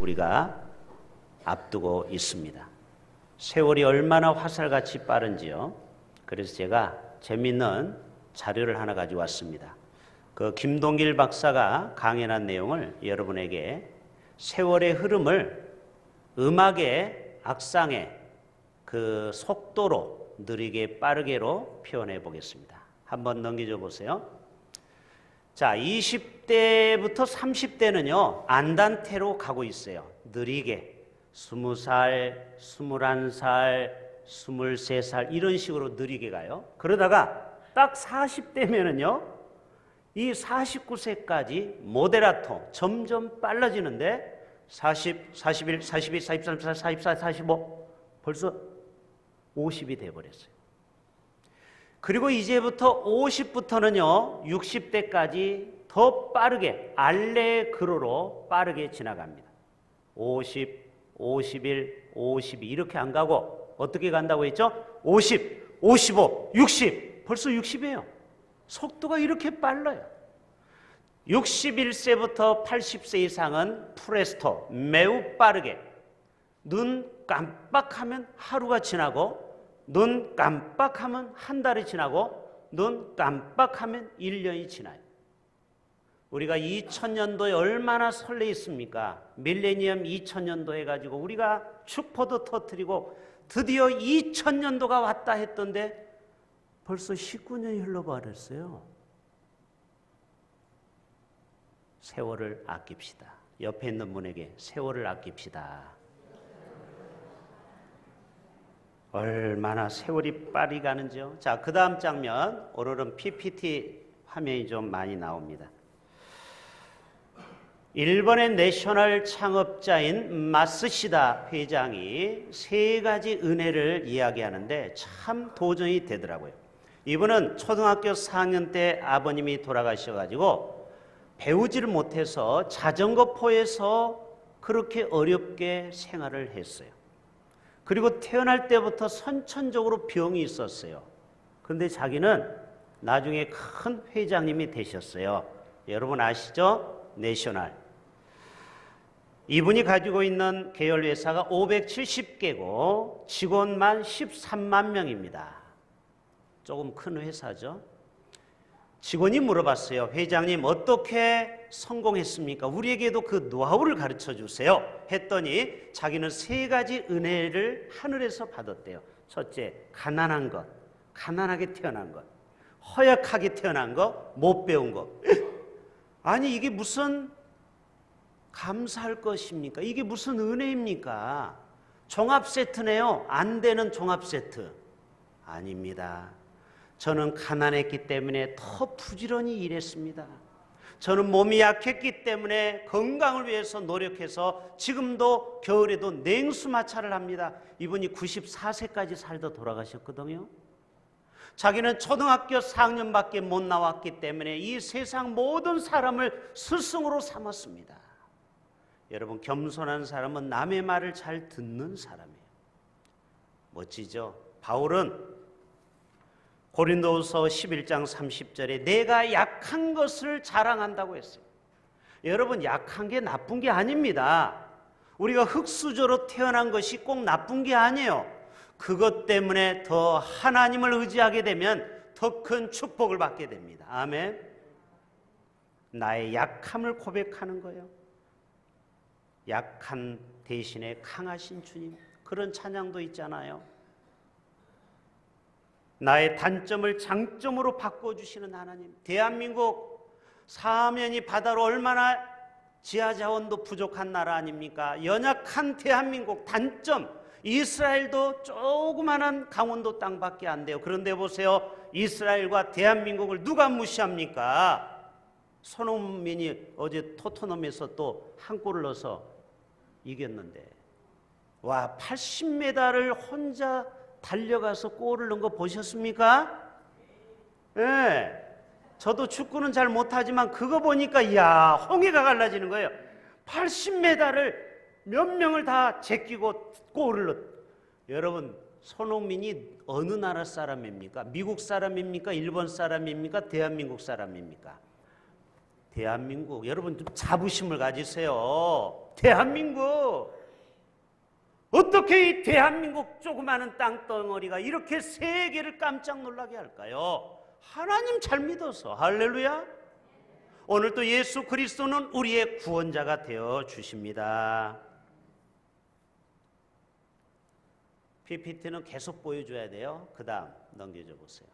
우리가 앞두고 있습니다. 세월이 얼마나 화살같이 빠른지요. 그래서 제가 재미있는 자료를 하나 가지고 왔습니다. 그 김동길 박사가 강연한 내용을 여러분에게 세월의 흐름을 음악의 악상의 그 속도로 느리게 빠르게로 표현해 보겠습니다. 한번 넘겨줘 보세요. 자, 20대부터 30대는요 안단테로 가고 있어요. 느리게 20살, 21살, 23살 이런 식으로 느리게 가요. 그러다가 딱 40대면은요 이 49세까지 모데라토 점점 빨라지는데 40, 41, 42, 43, 44, 45 벌써 50이 돼버렸어요. 그리고 이제부터 50부터는요 60대까지 더 빠르게 알레그로로 빠르게 지나갑니다. 50, 51, 52 이렇게 안 가고 어떻게 간다고 했죠? 50, 55, 60 벌써 60이에요. 속도가 이렇게 빨라요. 61세부터 80세 이상은 프레스토 매우 빠르게 눈 깜빡하면 하루가 지나고 눈 깜빡하면 한 달이 지나고 눈 깜빡하면 1년이 지나요. 우리가 2000년도에 얼마나 설레 있습니까? 밀레니엄 2000년도 해가지고 우리가 축포도 터뜨리고 드디어 2000년도가 왔다 했던데 벌써 19년이 흘러버렸어요. 세월을 아낍시다. 옆에 있는 분에게 세월을 아낍시다. 얼마나 세월이 빨리 가는지요. 자, 그 다음 장면 오늘은 PPT 화면이 좀 많이 나옵니다. 일본의 내셔널 창업자인 마쓰시다 회장이 세 가지 은혜를 이야기하는데 참 도전이 되더라고요. 이분은 초등학교 4학년 때 아버님이 돌아가셔가지고 배우지를 못해서 자전거포에서 그렇게 어렵게 생활을 했어요. 그리고 태어날 때부터 선천적으로 병이 있었어요. 그런데 자기는 나중에 큰 회장님이 되셨어요. 여러분 아시죠? 내셔널. 이분이 가지고 있는 계열회사가 570개고 직원만 13만 명입니다. 조금 큰 회사죠. 직원이 물어봤어요. 회장님 어떻게 성공했습니까? 우리에게도 그 노하우를 가르쳐 주세요. 했더니 자기는 세 가지 은혜를 하늘에서 받았대요. 첫째, 가난한 것, 가난하게 태어난 것, 허약하게 태어난 것, 못 배운 것. 아니 이게 무슨 감사할 것입니까? 이게 무슨 은혜입니까? 종합세트네요. 안 되는 종합세트. 아닙니다. 저는 가난했기 때문에 더 부지런히 일했습니다. 저는 몸이 약했기 때문에 건강을 위해서 노력해서 지금도 겨울에도 냉수마찰을 합니다. 이분이 94세까지 살다 돌아가셨거든요. 자기는 초등학교 4학년밖에 못 나왔기 때문에 이 세상 모든 사람을 스승으로 삼았습니다. 여러분, 겸손한 사람은 남의 말을 잘 듣는 사람이에요. 멋지죠? 바울은 고린도후서 11장 30절에 내가 약한 것을 자랑한다고 했어요. 여러분, 약한 게 나쁜 게 아닙니다. 우리가 흙수저로 태어난 것이 꼭 나쁜 게 아니에요. 그것 때문에 더 하나님을 의지하게 되면 더 큰 축복을 받게 됩니다. 아멘. 나의 약함을 고백하는 거예요. 약한 대신에 강하신 주님, 그런 찬양도 있잖아요. 나의 단점을 장점으로 바꿔주시는 하나님. 대한민국 사면이 바다로 얼마나 지하자원도 부족한 나라 아닙니까? 연약한 대한민국 단점, 이스라엘도 조그마한 강원도 땅밖에 안 돼요. 그런데 보세요, 이스라엘과 대한민국을 누가 무시합니까? 손흥민이 어제 토트넘에서 또 한 골을 넣어서 이겼는데, 와, 80m를 혼자 달려가서 골을 넣은 거 보셨습니까? 네. 저도 축구는 잘 못하지만 그거 보니까 이야, 홍해가 갈라지는 거예요. 80m를 몇 명을 다 제끼고 골을 넣. 여러분, 손흥민이 어느 나라 사람입니까? 미국 사람입니까? 일본 사람입니까? 대한민국 사람입니까? 대한민국, 여러분 좀 자부심을 가지세요. 대한민국, 어떻게 이 대한민국 조그마한 땅덩어리가 이렇게 세계를 깜짝 놀라게 할까요? 하나님 잘 믿어서. 할렐루야. 오늘 또 예수 그리스도는 우리의 구원자가 되어 주십니다. PPT는 계속 보여줘야 돼요. 그 다음 넘겨줘 보세요.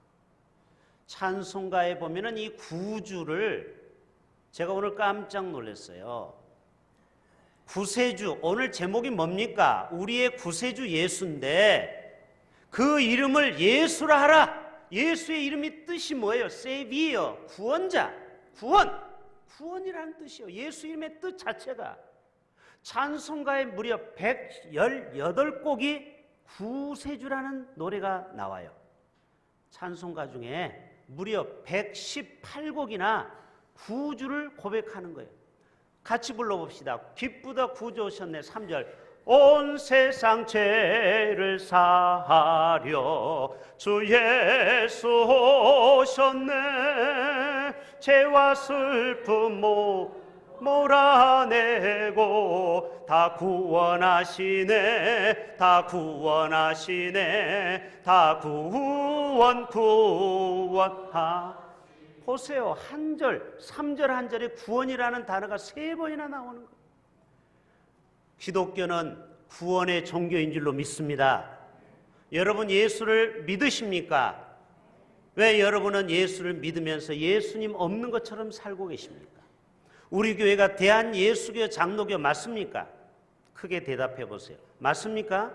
찬송가에 보면은 이 구주를 제가 오늘 깜짝 놀랐어요. 구세주, 오늘 제목이 뭡니까? 우리의 구세주 예수인데 그 이름을 예수라 하라. 예수의 이름이 뜻이 뭐예요? 세비어, 구원자, 구원이라는 뜻이요. 예수 이름의 뜻 자체가. 찬송가에 무려 118곡이 구세주라는 노래가 나와요. 찬송가 중에 무려 118곡이나 구주를 고백하는 거예요. 같이 불러봅시다. 기쁘다 구주 오셨네. 3절. 온 세상 죄를 사하려 주 예수 오셨네. 죄와 슬픔 몰아내고 다 구원하시네. 다 구원하시네. 다 구원하. 보세요. 한 절, 3절 한 절에 구원이라는 단어가 3번이나 나오는 거예요. 기독교는 구원의 종교인 줄로 믿습니다. 여러분 예수를 믿으십니까? 왜 여러분은 예수를 믿으면서 예수님 없는 것처럼 살고 계십니까? 우리 교회가 대한예수교 장로교 맞습니까? 크게 대답해 보세요. 맞습니까?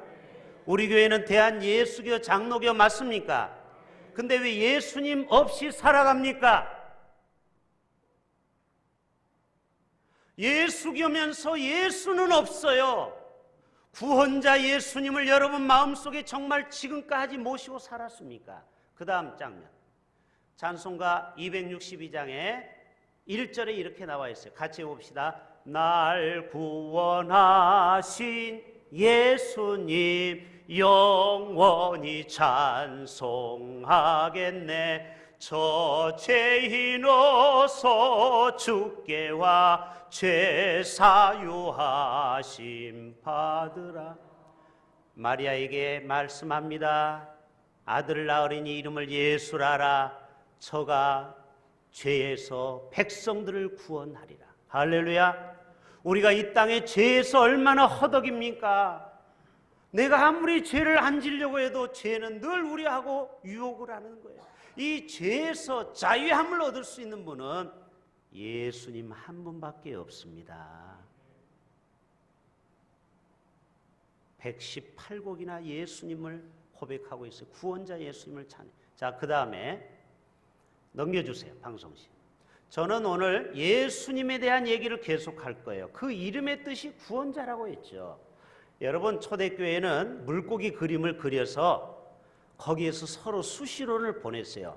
우리 교회는 대한예수교 장로교 맞습니까? 근데 왜 예수님 없이 살아갑니까? 예수교면서 예수는 없어요. 구원자 예수님을 여러분 마음속에 정말 지금까지 모시고 살았습니까? 그 다음 장면, 찬송가 262장에 1절에 이렇게 나와 있어요. 같이 봅시다. 날 구원하신 예수님 영원히 찬송하겠네. 저 죄인 어서 주께 와 죄 사유하심 받으라. 마리아에게 말씀합니다. 아들 낳으리니 이름을 예수라라. 저가 죄에서 백성들을 구원하리라. 할렐루야. 우리가 이 땅에 죄에서 얼마나 허덕입니까? 내가 아무리 죄를 안 지려고 해도 죄는 늘 우리하고 유혹을 하는 거예요. 이 죄에서 자유함을 얻을 수 있는 분은 예수님 한 분밖에 없습니다. 118곡이나 예수님을 고백하고 있어요. 구원자 예수님을 찬양. 자, 그 다음에 넘겨주세요. 방송실. 저는 오늘 예수님에 대한 얘기를 계속할 거예요. 그 이름의 뜻이 구원자라고 했죠. 여러분 초대교회는 물고기 그림을 그려서 거기에서 서로 수시론을 보냈어요.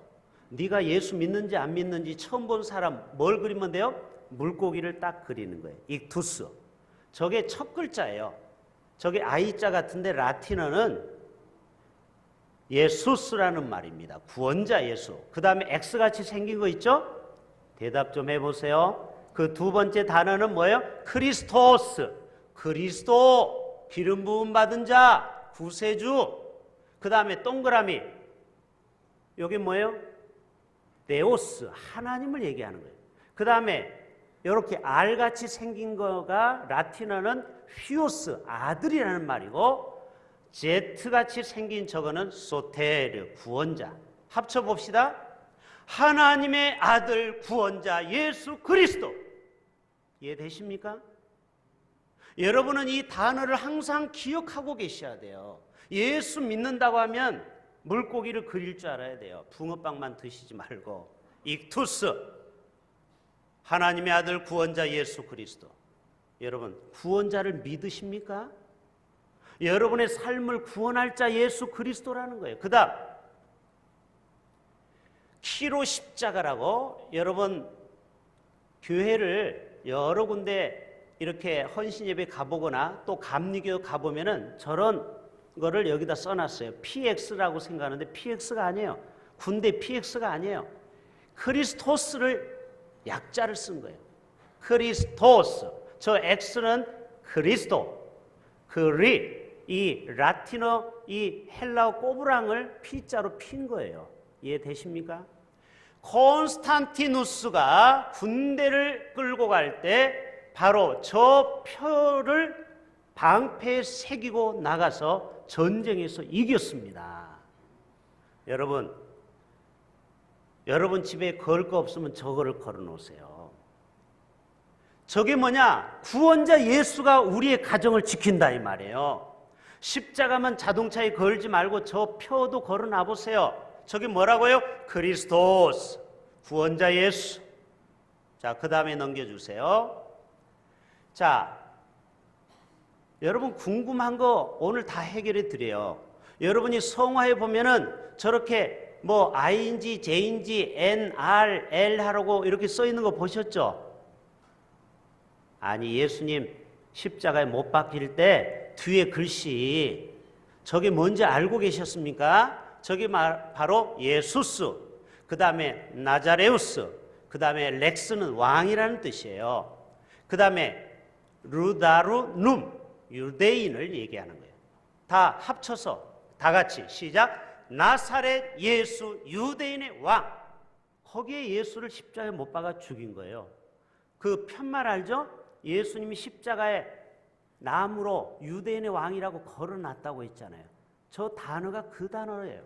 네가 예수 믿는지 안 믿는지 처음 본 사람 뭘 그리면 돼요? 물고기를 딱 그리는 거예요. 익투스. 저게 첫 글자예요. 저게 I자 같은데 라틴어는 예수스라는 말입니다. 구원자 예수. 그 다음에 X같이 생긴 거 있죠? 대답 좀 해보세요. 그 두 번째 단어는 뭐예요? 크리스토스. 그리스도, 기름 부음 받은 자, 구세주. 그 다음에 동그라미. 여기 뭐예요? 데오스, 하나님을 얘기하는 거예요. 그 다음에 이렇게 R같이 생긴 거가 라틴어는 휘오스, 아들이라는 말이고, Z같이 생긴 저거는 소테르, 구원자. 합쳐봅시다. 하나님의 아들 구원자 예수 그리스도. 이해되십니까? 여러분은 이 단어를 항상 기억하고 계셔야 돼요. 예수 믿는다고 하면 물고기를 그릴 줄 알아야 돼요. 붕어빵만 드시지 말고. 익투스, 하나님의 아들 구원자 예수 그리스도. 여러분 구원자를 믿으십니까? 여러분의 삶을 구원할 자 예수 그리스도라는 거예요. 그 다음 키로 십자가라고, 여러분 교회를 여러 군데 이렇게 헌신예배 가보거나 또 감리교 가보면은 저런 거를 여기다 써놨어요. PX라고 생각하는데 PX가 아니에요. 군대 PX가 아니에요. 크리스토스를 약자를 쓴 거예요. 크리스토스. 저 X는 그리스도. 이 라틴어 이 헬라어 꼬부랑을 P자로 핀 거예요. 이해되십니까? 콘스탄티누스가 군대를 끌고 갈 때 바로 저 표를 방패에 새기고 나가서 전쟁에서 이겼습니다. 여러분 집에 걸 거 없으면 저거를 걸어 놓으세요. 저게 뭐냐? 구원자 예수가 우리의 가정을 지킨다 이 말이에요. 십자가만 자동차에 걸지 말고 저 표도 걸어 놔보세요. 저게 뭐라고요? 그리스도스, 구원자 예수. 자, 그 다음에 넘겨주세요. 자, 여러분 궁금한 거 오늘 다 해결해 드려요. 여러분이 성화에 보면은 저렇게 뭐 ING, JNG, NR, L 하라고 이렇게 써 있는 거 보셨죠? 아니, 예수님 십자가에 못 박힐 때 뒤에 글씨 저게 뭔지 알고 계셨습니까? 저게 바로 예수스, 그 다음에 나자레우스, 그 다음에 렉스는 왕이라는 뜻이에요. 그 다음에 루다루눔, 유대인을 얘기하는 거예요. 다 합쳐서 다 같이 시작. 나사렛 예수 유대인의 왕. 거기에 예수를 십자가에 못 박아 죽인 거예요. 그 편말 알죠? 예수님이 십자가에 나무로 유대인의 왕이라고 걸어놨다고 했잖아요. 저 단어가 그 단어예요.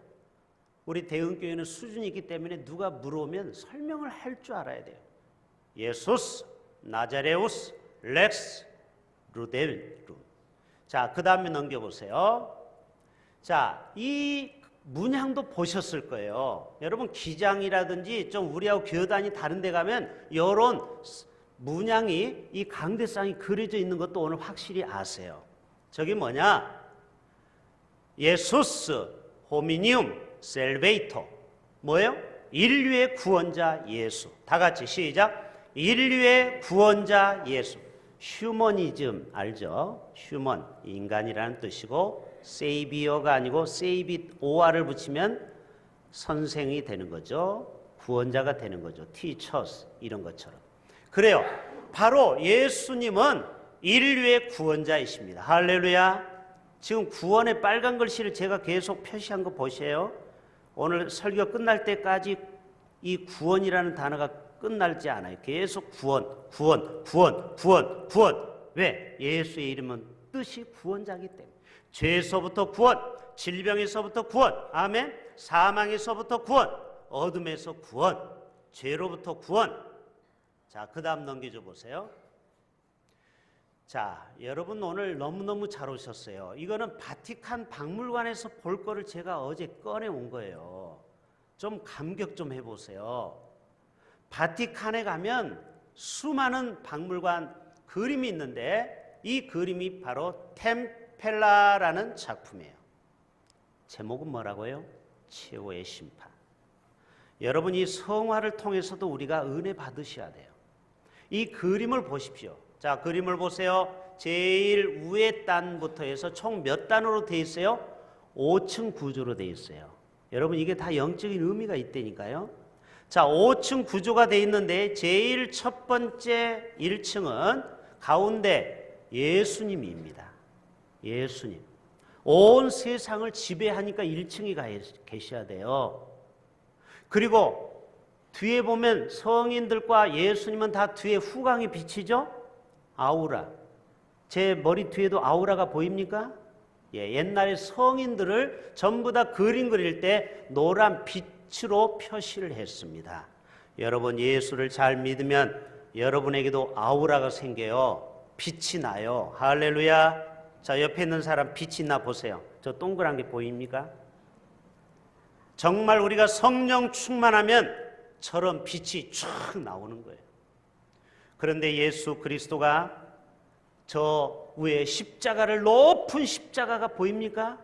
우리 대흥교회는 수준이 있기 때문에 누가 물어오면 설명을 할 줄 알아야 돼요. 예수스, 나자레우스, 렉스, 루델룸. 자, 그 다음에 넘겨보세요. 자, 이 문양도 보셨을 거예요. 여러분 기장이라든지 좀 우리하고 교단이 다른 데 가면 이런 문양이 이 강대상이 그려져 있는 것도 오늘 확실히 아세요. 저게 뭐냐? 예수스 호미니움 셀베이토. 뭐예요? 인류의 구원자 예수. 다 같이 시작. 인류의 구원자 예수. 휴머니즘 알죠? 휴먼 인간이라는 뜻이고 세이비어가 아니고 세이빗 오아를 붙이면 선생이 되는 거죠. 구원자가 되는 거죠. 티처스 이런 것처럼. 그래요. 바로 예수님은 인류의 구원자이십니다. 할렐루야. 지금 구원의 빨간 글씨를 제가 계속 표시한 거 보세요. 오늘 설교 끝날 때까지 이 구원이라는 단어가 끝날지 않아요. 계속 구원. 왜? 예수의 이름은 뜻이 구원자이기 때문에. 죄에서부터 구원, 질병에서부터 구원, 아멘. 사망에서부터 구원, 어둠에서 구원, 죄로부터 구원. 자, 그 다음 넘겨줘 보세요. 자, 여러분 오늘 너무너무 잘 오셨어요. 이거는 바티칸 박물관에서 볼 거를 제가 어제 꺼내온 거예요. 좀 감격 좀 해보세요. 바티칸에 가면 수많은 박물관 그림이 있는데 이 그림이 바로 템펠라라는 작품이에요. 제목은 뭐라고요? 최후의 심판. 여러분 이 성화를 통해서도 우리가 은혜 받으셔야 돼요. 이 그림을 보십시오. 자, 그림을 보세요. 제일 위에 단부터 해서 총 몇 단으로 되어 있어요? 5층 구조로 되어 있어요. 여러분 이게 다 영적인 의미가 있다니까요. 자, 5층 구조가 되어 있는데 제일 첫 번째 1층은 가운데 예수님입니다. 예수님. 온 세상을 지배하니까 1층에 계셔야 돼요. 그리고 뒤에 보면 성인들과 예수님은 다 뒤에 후광이 비치죠? 아우라. 제 머리 뒤에도 아우라가 보입니까? 예, 옛날에 성인들을 전부 다 그림 그릴 때 노란 빛으로 표시를 했습니다. 여러분 예수를 잘 믿으면 여러분에게도 아우라가 생겨요. 빛이 나요. 할렐루야. 자, 옆에 있는 사람 빛이 나 보세요. 저 동그란 게 보입니까? 정말 우리가 성령 충만하면 저런 빛이 쫙 나오는 거예요. 그런데 예수 그리스도가 저 위에 십자가를 높은 십자가가 보입니까?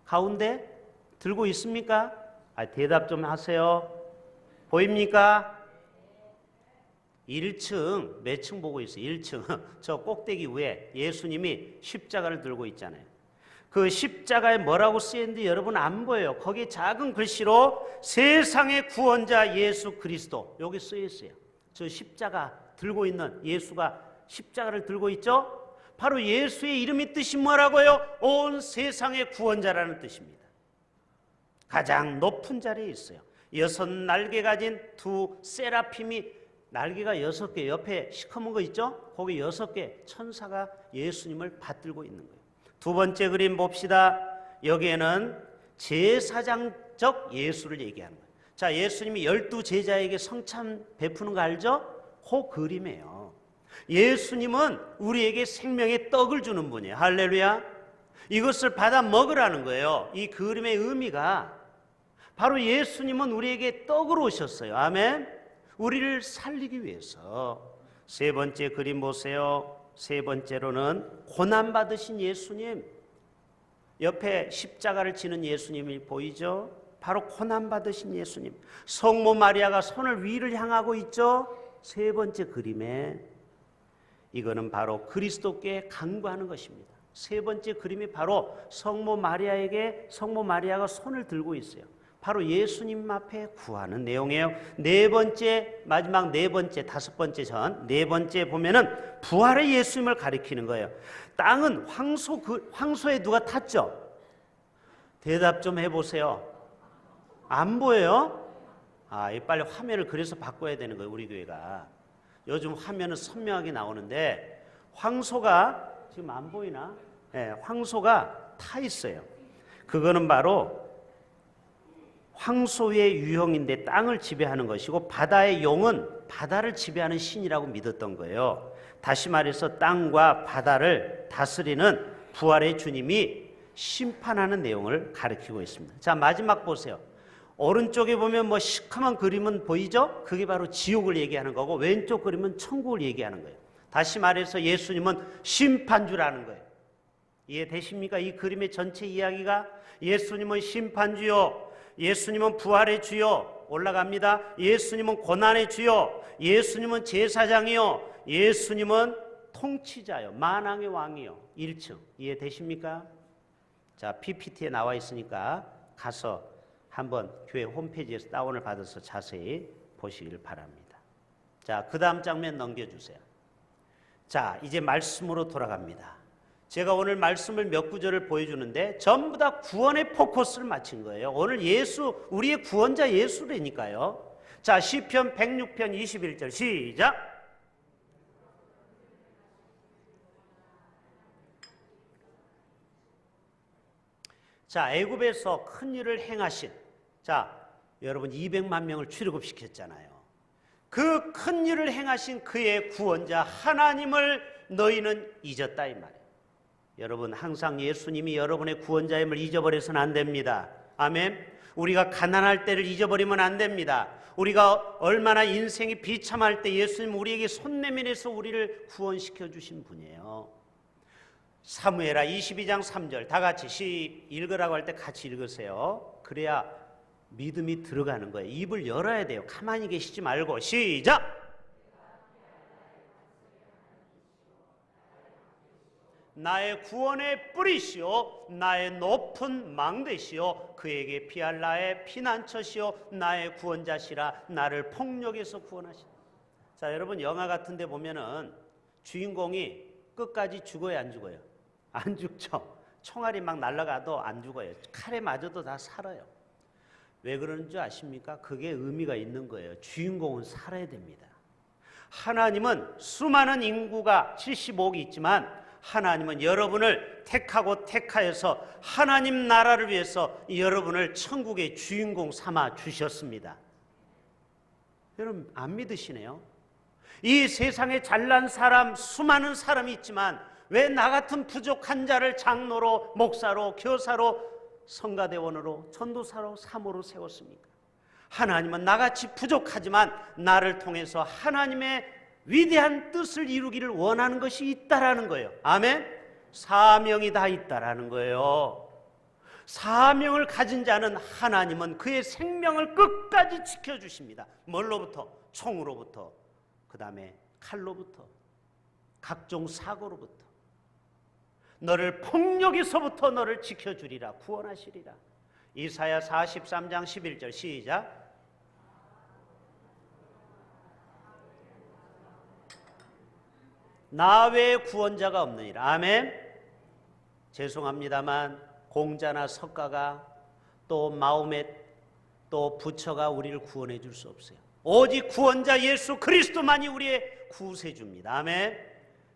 가운데 들고 있습니까? 대답 좀 하세요. 보입니까? 1층, 몇 층 보고 있어요? 1층. 저 꼭대기 위에 예수님이 십자가를 들고 있잖아요. 그 십자가에 뭐라고 쓰였는지 여러분 안 보여요. 거기 작은 글씨로 세상의 구원자 예수 그리스도 여기 쓰여 있어요. 저 십자가 들고 있는 예수가 십자가를 들고 있죠? 바로 예수의 이름의 뜻이 뭐라고요? 온 세상의 구원자라는 뜻입니다. 가장 높은 자리에 있어요. 6날개 가진 두 세라핌이, 날개가 6개, 옆에 시커먼 거 있죠? 거기 6개 천사가 예수님을 받들고 있는 거예요. 두 번째 그림 봅시다. 여기에는 제사장적 예수를 얘기하는 거예요. 자, 예수님이 12제자에게 성찬 베푸는 거 알죠? 그 그림이에요. 예수님은 우리에게 생명의 떡을 주는 분이에요. 할렐루야. 이것을 받아 먹으라는 거예요. 이 그림의 의미가 바로 예수님은 우리에게 떡으로 오셨어요. 아멘. 우리를 살리기 위해서. 세 번째 그림 보세요. 세 번째로는 고난받으신 예수님, 옆에 십자가를 지는 예수님이 보이죠? 바로 고난받으신 예수님. 성모 마리아가 손을 위를 향하고 있죠? 세 번째 그림에 이거는 바로 그리스도께 간구하는 것입니다. 세 번째 그림이 바로 성모 마리아가 손을 들고 있어요. 바로 예수님 앞에 구하는 내용이에요. 네 번째, 마지막 네 번째, 다섯 번째 전, 네 번째 보면은 부활의 예수님을 가리키는 거예요. 땅은 황소에 누가 탔죠? 대답 좀 해보세요. 안 보여요? 빨리 화면을 그래서 바꿔야 되는 거예요, 우리 교회가. 요즘 화면은 선명하게 나오는데, 황소가, 지금 안 보이나? 네, 황소가 타 있어요. 그거는 바로 황소의 유형인데 땅을 지배하는 것이고, 바다의 용은 바다를 지배하는 신이라고 믿었던 거예요. 다시 말해서 땅과 바다를 다스리는 부활의 주님이 심판하는 내용을 가리키고 있습니다. 자, 마지막 보세요. 오른쪽에 보면 시커먼 그림은 보이죠? 그게 바로 지옥을 얘기하는 거고, 왼쪽 그림은 천국을 얘기하는 거예요. 다시 말해서 예수님은 심판주라는 거예요. 이해되십니까? 이 그림의 전체 이야기가 예수님은 심판주요, 예수님은 부활의 주요, 올라갑니다. 예수님은 고난의 주요, 예수님은 제사장이요, 예수님은 통치자요, 만왕의 왕이요. 1층. 이해되십니까? 자, PPT에 나와 있으니까 가서 한번 교회 홈페이지에서 다운을 받아서 자세히 보시길 바랍니다. 자, 그 다음 장면 넘겨주세요. 자, 이제 말씀으로 돌아갑니다. 제가 오늘 말씀을 몇 구절을 보여주는데 전부 다 구원의 포커스를 맞춘 거예요. 오늘 예수, 우리의 구원자 예수라니까요. 자, 시편 106편 21절 시작. 자, 애굽에서 큰 일을 행하신, 자, 여러분 200만 명을 출애굽시켰잖아요. 그 큰 일을 행하신 그의 구원자 하나님을 너희는 잊었다 이 말이에요. 여러분, 항상 예수님이 여러분의 구원자임을 잊어버려서는 안 됩니다. 아멘. 우리가 가난할 때를 잊어버리면 안 됩니다. 우리가 얼마나 인생이 비참할 때 예수님 우리에게 손 내밀어서 우리를 구원시켜 주신 분이에요. 사무엘하 22장 3절 다 같이 읽으라고 할 때 같이 읽으세요. 그래야 믿음이 들어가는 거예요. 입을 열어야 돼요. 가만히 계시지 말고 시작. 나의 구원의 뿌리시오, 나의 높은 망대시오, 그에게 피할 나의 피난처시오, 나의 구원자시라, 나를 폭력에서 구원하시라. 자, 여러분 영화 같은 데 보면은 주인공이 끝까지 죽어요, 안 죽어요? 안 죽죠. 총알이 막 날아가도 안 죽어요. 칼에 맞아도 다 살아요. 왜 그러는 줄 아십니까? 그게 의미가 있는 거예요. 주인공은 살아야 됩니다. 하나님은 수많은 인구가 75억이 있지만 하나님은 여러분을 택하고 택하여서 하나님 나라를 위해서 여러분을 천국의 주인공 삼아 주셨습니다. 여러분 안 믿으시네요. 이 세상에 잘난 사람, 수많은 사람이 있지만 왜 나 같은 부족한 자를 장로로, 목사로, 교사로, 성가대원으로, 전도사로, 사모로 세웠습니까? 하나님은 나같이 부족하지만 나를 통해서 하나님의 위대한 뜻을 이루기를 원하는 것이 있다라는 거예요. 아멘? 사명이 다 있다라는 거예요. 사명을 가진 자는 하나님은 그의 생명을 끝까지 지켜주십니다. 뭘로부터? 총으로부터, 그 다음에 칼로부터, 각종 사고로부터, 너를 폭력에서부터 너를 지켜주리라, 구원하시리라. 이사야 43장 11절 시작. 나 외에 구원자가 없느니라. 아멘. 죄송합니다만 공자나 석가가 또 마호멧 또 부처가 우리를 구원해 줄 수 없어요. 오직 구원자 예수 그리스도만이 우리의 구세주입니다. 아멘.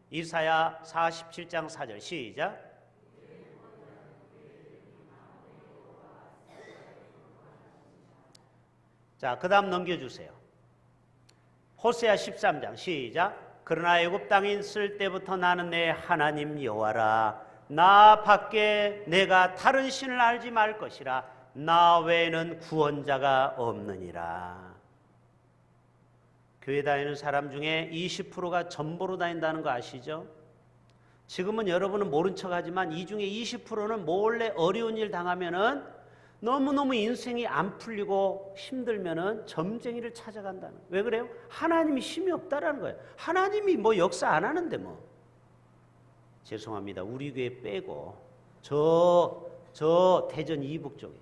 이사야 47장 4절 시작. 자, 그 다음 넘겨주세요. 호세아 13장 시작. 그러나 애굽 땅에 있을 때부터 나는 내 하나님 여호와라. 나 밖에 내가 다른 신을 알지 말 것이라. 나 외에는 구원자가 없느니라. 교회 다니는 사람 중에 20%가 전보로 다닌다는 거 아시죠? 지금은 여러분은 모른 척하지만 이 중에 20%는 몰래 어려운 일 당하면은 너무너무 인생이 안 풀리고 힘들면은 점쟁이를 찾아간다는 거예요. 왜 그래요? 하나님이 힘이 없다라는 거예요. 하나님이 뭐 역사 안 하는데 뭐. 죄송합니다. 우리 교회 빼고 저 대전 이북 쪽에.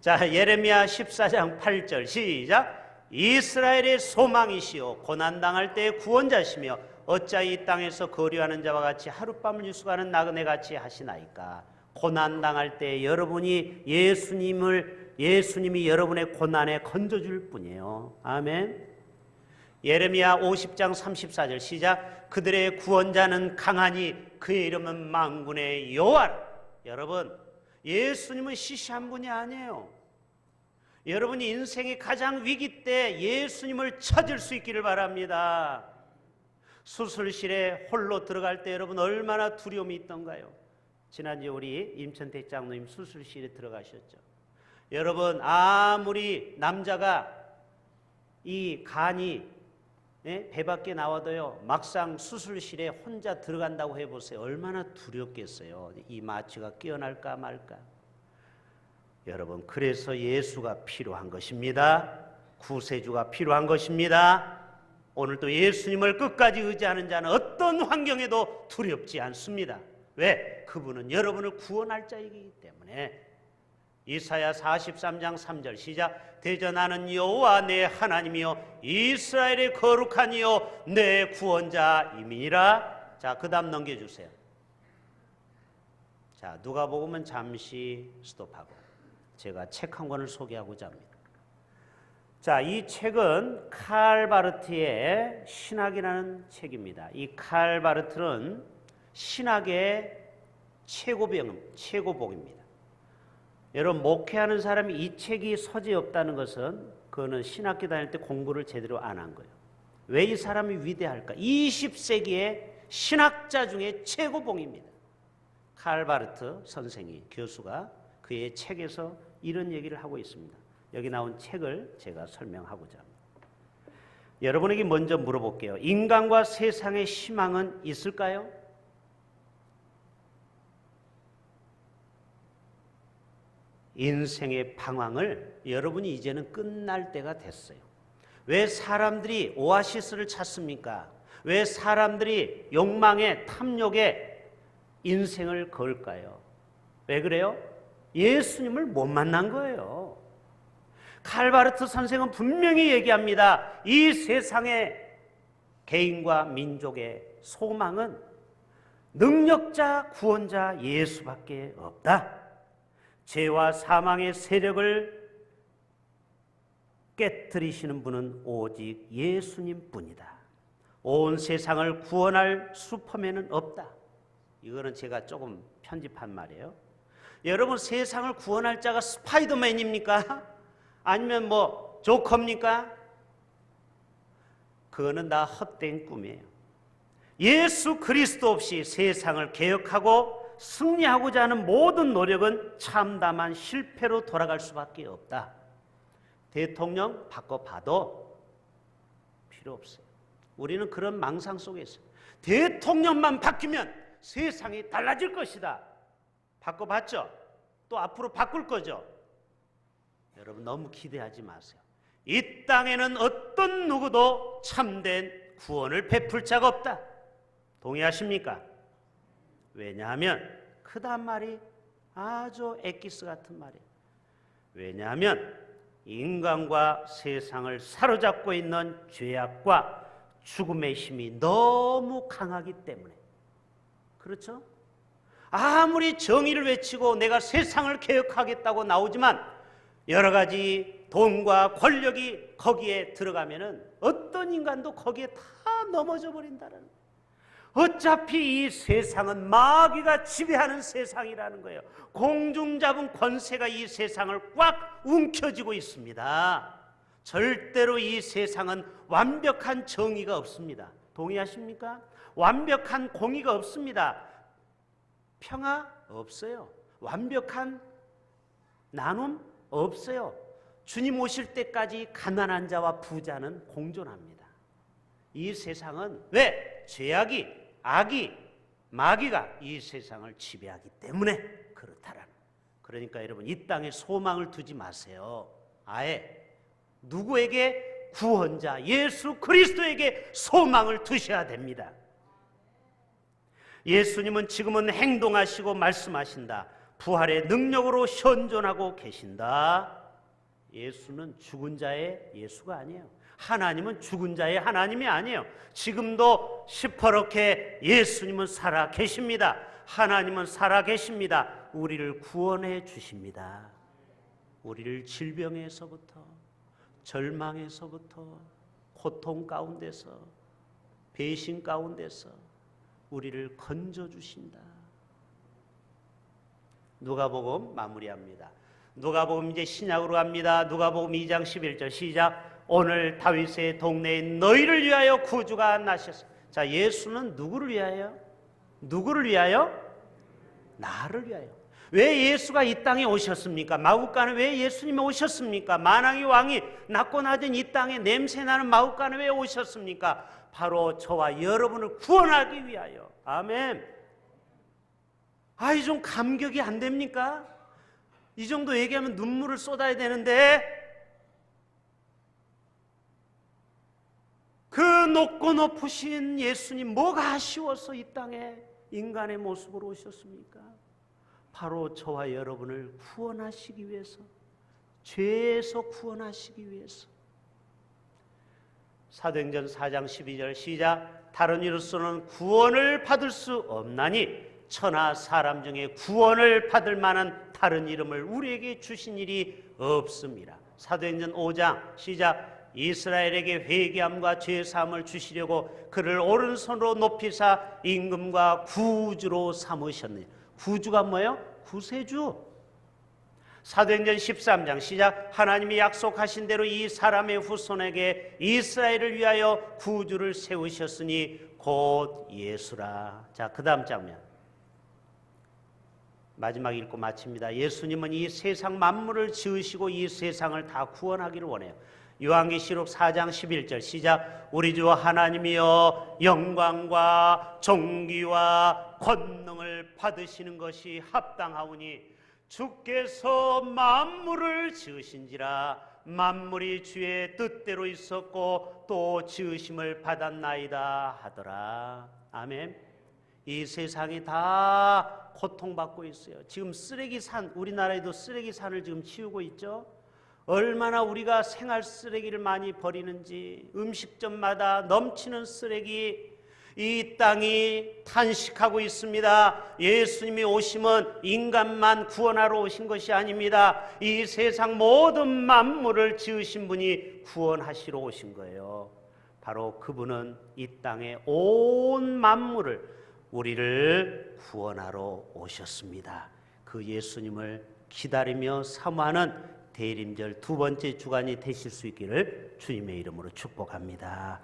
자, 예레미야 14장 8절 시작. 이스라엘의 소망이시오 고난당할 때의 구원자시며 어찌하여 이 땅에서 거류하는 자와 같이 하룻밤을 유숙하는 나그네같이 하시나이까. 고난당할 때 여러분이 예수님이 여러분의 고난에 건져줄 뿐이에요. 아멘. 예레미야 50장 34절 시작. 그들의 구원자는 강하니 그의 이름은 만군의 여호와라. 여러분, 예수님은 시시한 분이 아니에요. 여러분이 인생의 가장 위기 때 예수님을 찾을 수 있기를 바랍니다. 수술실에 홀로 들어갈 때 여러분 얼마나 두려움이 있던가요? 지난주에 우리 임천택 장로님 수술실에 들어가셨죠. 여러분, 아무리 남자가 이 간이 배 밖에 나와도요, 막상 수술실에 혼자 들어간다고 해보세요. 얼마나 두렵겠어요. 이 마취가 깨어날까 말까. 여러분, 그래서 예수가 필요한 것입니다. 구세주가 필요한 것입니다. 오늘도 예수님을 끝까지 의지하는 자는 어떤 환경에도 두렵지 않습니다. 왜? 그분은 여러분을 구원할 자이기 때문에. 이사야 43장 3절 시작. 대전하는 여호와 내 하나님이여 이스라엘의 거룩한 이여 내 구원자임이니라. 자, 그 다음 넘겨주세요. 자, 누가복음은 잠시 스톱하고 제가 책 한 권을 소개하고자 합니다. 자, 이 책은 칼 바르트의 신학이라는 책입니다. 이 칼 바르트는 신학의 최고봉입니다. 여러분, 목회하는 사람이 이 책이 서재에 없다는 것은 그거는 신학교 다닐 때 공부를 제대로 안 한 거예요. 왜 이 사람이 위대할까? 20세기의 신학자 중에 최고봉입니다. 칼 바르트 선생이, 교수가 그의 책에서 이런 얘기를 하고 있습니다. 여기 나온 책을 제가 설명하고자 합니다. 여러분에게 먼저 물어볼게요. 인간과 세상의 희망은 있을까요? 인생의 방황을 여러분이 이제는 끝날 때가 됐어요. 왜 사람들이 오아시스를 찾습니까? 왜 사람들이 욕망에 탐욕에 인생을 걸까요? 왜 그래요? 예수님을 못 만난 거예요. 칼 바르트 선생은 분명히 얘기합니다. 이 세상의 개인과 민족의 소망은 능력자 구원자 예수밖에 없다. 죄와 사망의 세력을 깨뜨리시는 분은 오직 예수님뿐이다. 온 세상을 구원할 슈퍼맨은 없다. 이거는 제가 조금 편집한 말이에요. 여러분, 세상을 구원할 자가 스파이더맨입니까? 아니면 뭐 조커입니까? 그거는 다 헛된 꿈이에요. 예수 그리스도 없이 세상을 개혁하고 승리하고자 하는 모든 노력은 참담한 실패로 돌아갈 수밖에 없다. 대통령 바꿔봐도 필요 없어요. 우리는 그런 망상 속에 있어요. 대통령만 바뀌면 세상이 달라질 것이다. 바꿔봤죠? 또 앞으로 바꿀 거죠? 여러분, 너무 기대하지 마세요. 이 땅에는 어떤 누구도 참된 구원을 베풀 자가 없다. 동의하십니까? 왜냐하면 그 다음 말이 아주 엑기스 같은 말이에요. 왜냐하면 인간과 세상을 사로잡고 있는 죄악과 죽음의 힘이 너무 강하기 때문에. 그렇죠? 아무리 정의를 외치고 내가 세상을 개혁하겠다고 나오지만 여러 가지 돈과 권력이 거기에 들어가면은 어떤 인간도 거기에 다 넘어져 버린다는 거예요. 어차피 이 세상은 마귀가 지배하는 세상이라는 거예요. 공중잡은 권세가 이 세상을 꽉 움켜쥐고 있습니다. 절대로 이 세상은 완벽한 정의가 없습니다. 동의하십니까? 완벽한 공의가 없습니다. 평화 없어요. 완벽한 나눔 없어요. 주님 오실 때까지 가난한 자와 부자는 공존합니다. 이 세상은 왜? 죄악이, 악이, 마귀가 이 세상을 지배하기 때문에 그렇다라는. 그러니까 여러분, 이 땅에 소망을 두지 마세요. 아예 누구에게? 구원자 예수 그리스도에게 소망을 두셔야 됩니다. 예수님은 지금은 행동하시고 말씀하신다. 부활의 능력으로 현존하고 계신다. 예수는 죽은 자의 예수가 아니에요. 하나님은 죽은 자의 하나님이 아니에요. 지금도 시퍼렇게 예수님은 살아 계십니다. 하나님은 살아 계십니다. 우리를 구원해 주십니다. 우리를 질병에서부터, 절망에서부터, 고통 가운데서, 배신 가운데서 우리를 건져 주신다. 누가복음 마무리합니다. 누가복음 이제 신약으로 갑니다. 누가복음 2장 11절 시작. 오늘 다윗의 동네에 너희를 위하여 구주가 나셨습니다. 자, 예수는 누구를 위하여? 누구를 위하여? 나를 위하여. 왜 예수가 이 땅에 오셨습니까? 마국간에 왜 예수님이 오셨습니까? 만왕의 왕이 낮고 낮은 이 땅에 냄새나는 마국간에 왜 오셨습니까? 바로 저와 여러분을 구원하기 위하여. 아멘. 이 좀 감격이 안 됩니까? 이 정도 얘기하면 눈물을 쏟아야 되는데, 그 높고 높으신 예수님 뭐가 아쉬워서 이 땅에 인간의 모습으로 오셨습니까? 바로 저와 여러분을 구원하시기 위해서, 죄에서 구원하시기 위해서. 사도행전 4장 12절 시작. 다른 이로서는 구원을 받을 수 없나니 천하 사람 중에 구원을 받을 만한 다른 이름을 우리에게 주신 일이 없습니다. 사도행전 5장 시작. 이스라엘에게 회개함과 죄사함을 주시려고 그를 오른손으로 높이사 임금과 구주로 삼으셨느니. 구주가 뭐예요? 구세주. 사도행전 13장 시작. 하나님이 약속하신 대로 이 사람의 후손에게 이스라엘을 위하여 구주를 세우셨으니 곧 예수라. 자, 그 다음 장면 마지막 읽고 마칩니다. 예수님은 이 세상 만물을 지으시고 이 세상을 다 구원하기를 원해요. 요한계시록 4장 11절 시작. 우리 주 하나님이여 영광과 존귀와 권능을 받으시는 것이 합당하오니 주께서 만물을 지으신지라. 만물이 주의 뜻대로 있었고 또 지으심을 받았나이다 하더라. 아멘. 이 세상이 다 고통받고 있어요. 지금 쓰레기산, 우리나라에도 쓰레기산을 지금 치우고 있죠. 얼마나 우리가 생활 쓰레기를 많이 버리는지, 음식점마다 넘치는 쓰레기, 이 땅이 탄식하고 있습니다. 예수님이 오심은 인간만 구원하러 오신 것이 아닙니다. 이 세상 모든 만물을 지으신 분이 구원하시러 오신 거예요. 바로 그분은 이 땅의 온 만물을, 우리를 구원하러 오셨습니다. 그 예수님을 기다리며 사모하는 대림절 두 번째 주간이 되실 수 있기를 주님의 이름으로 축복합니다.